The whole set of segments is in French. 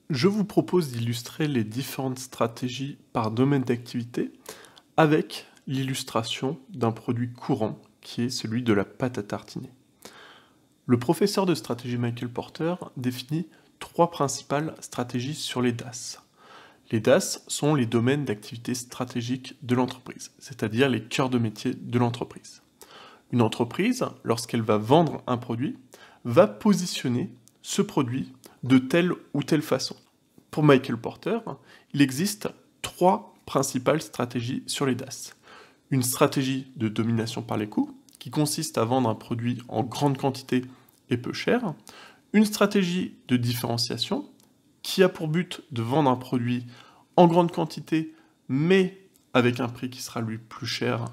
Je vous propose d'illustrer les différentes stratégies par domaine d'activité avec l'illustration d'un produit courant qui est celui de la pâte à tartiner. Le professeur de stratégie Michael Porter définit trois principales stratégies sur les DAS. Les DAS sont les domaines d'activité stratégique de l'entreprise, c'est-à-dire les cœurs de métier de l'entreprise. Une entreprise, lorsqu'elle va vendre un produit, va positionner ce produit de telle ou telle façon. Pour Michael Porter, il existe trois principales stratégies sur les DAS. Une stratégie de domination par les coûts, qui consiste à vendre un produit en grande quantité et peu cher. Une stratégie de différenciation, qui a pour but de vendre un produit en grande quantité, mais avec un prix qui sera lui plus cher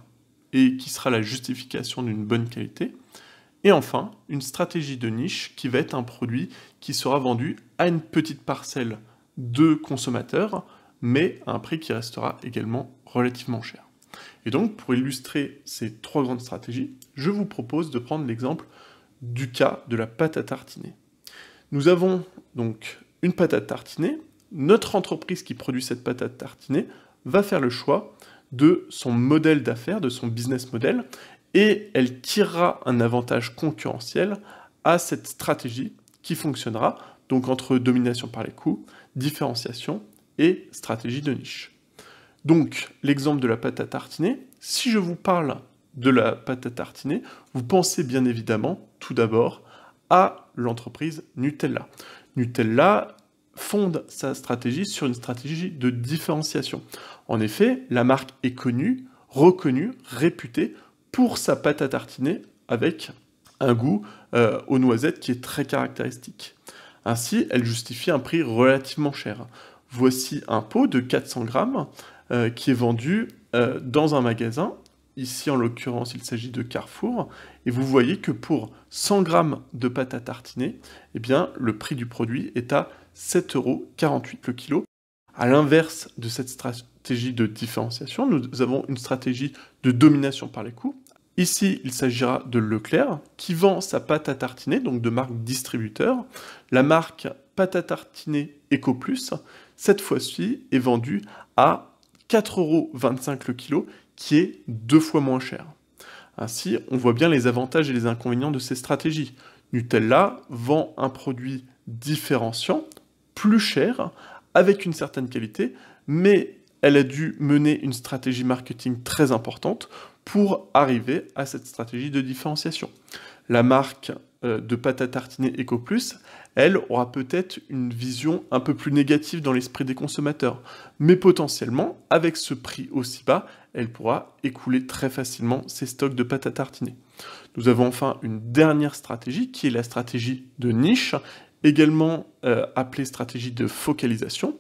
et qui sera la justification d'une bonne qualité. Et enfin, une stratégie de niche qui va être un produit qui sera vendu à une petite parcelle de consommateurs, mais à un prix qui restera également relativement cher. Et donc, pour illustrer ces trois grandes stratégies, je vous propose de prendre l'exemple du cas de la pâte à tartiner. Nous avons donc une pâte à tartiner. Notre entreprise qui produit cette pâte à tartiner va faire le choix de son modèle d'affaires, de son business model, et elle tirera un avantage concurrentiel à cette stratégie qui fonctionnera, donc entre domination par les coûts, différenciation et stratégie de niche. Donc, l'exemple de la pâte à tartiner, si je vous parle de la pâte à tartiner, vous pensez bien évidemment, tout d'abord, à l'entreprise Nutella. Nutella fonde sa stratégie sur une stratégie de différenciation. En effet, la marque est connue, reconnue, réputée pour sa pâte à tartiner avec un goût aux noisettes qui est très caractéristique. Ainsi, elle justifie un prix relativement cher. Voici un pot de 400 grammes qui est vendu dans un magasin. Ici, en l'occurrence, il s'agit de Carrefour. Et vous voyez que pour 100 grammes de pâte à tartiner, eh bien, le prix du produit est à 7,48 € le kilo. À l'inverse de cette stratégie de différenciation, nous avons une stratégie de domination par les coûts. Ici, il s'agira de Leclerc, qui vend sa pâte à tartiner, donc de marque distributeur. La marque pâte à tartiner Eco Plus, cette fois-ci, est vendue à 4,25 € le kilo, qui est 2 fois moins cher. Ainsi, on voit bien les avantages et les inconvénients de ces stratégies. Nutella vend un produit différenciant, plus cher, avec une certaine qualité, mais elle a dû mener une stratégie marketing très importante pour arriver à cette stratégie de différenciation. La marque de pâte à tartiner Eco Plus, elle aura peut-être une vision un peu plus négative dans l'esprit des consommateurs, mais potentiellement, avec ce prix aussi bas, elle pourra écouler très facilement ses stocks de pâte à tartiner. Nous avons enfin une dernière stratégie qui est la stratégie de niche, également appelée stratégie de focalisation,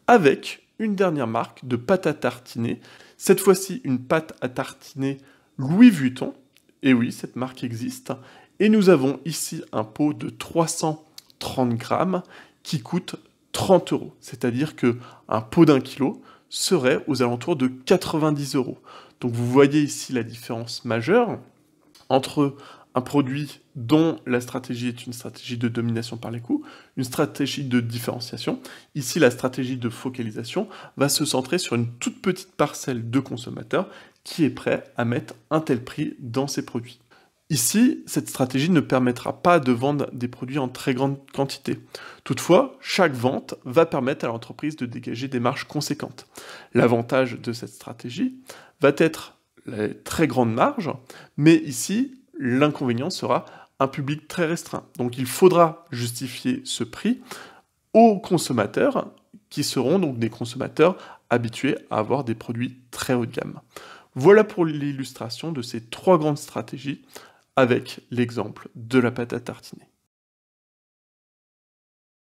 avec une dernière marque de pâte à tartiner, cette fois-ci une pâte à tartiner Louis Vuitton, et oui, cette marque existe, et nous avons ici un pot de 330 grammes qui coûte 30 €, c'est-à-dire qu'un pot d'1 kilo serait aux alentours de 90 €. Donc vous voyez ici la différence majeure entre un produit dont la stratégie est une stratégie de domination par les coûts, une stratégie de différenciation. Ici, la stratégie de focalisation va se centrer sur une toute petite parcelle de consommateurs qui est prêt à mettre un tel prix dans ses produits. Ici, cette stratégie ne permettra pas de vendre des produits en très grande quantité. Toutefois, chaque vente va permettre à l'entreprise de dégager des marges conséquentes. L'avantage de cette stratégie va être les très grandes marges, mais ici, l'inconvénient sera un public très restreint. Donc il faudra justifier ce prix aux consommateurs, qui seront donc des consommateurs habitués à avoir des produits très haut de gamme. Voilà pour l'illustration de ces trois grandes stratégies avec l'exemple de la pâte à tartiner.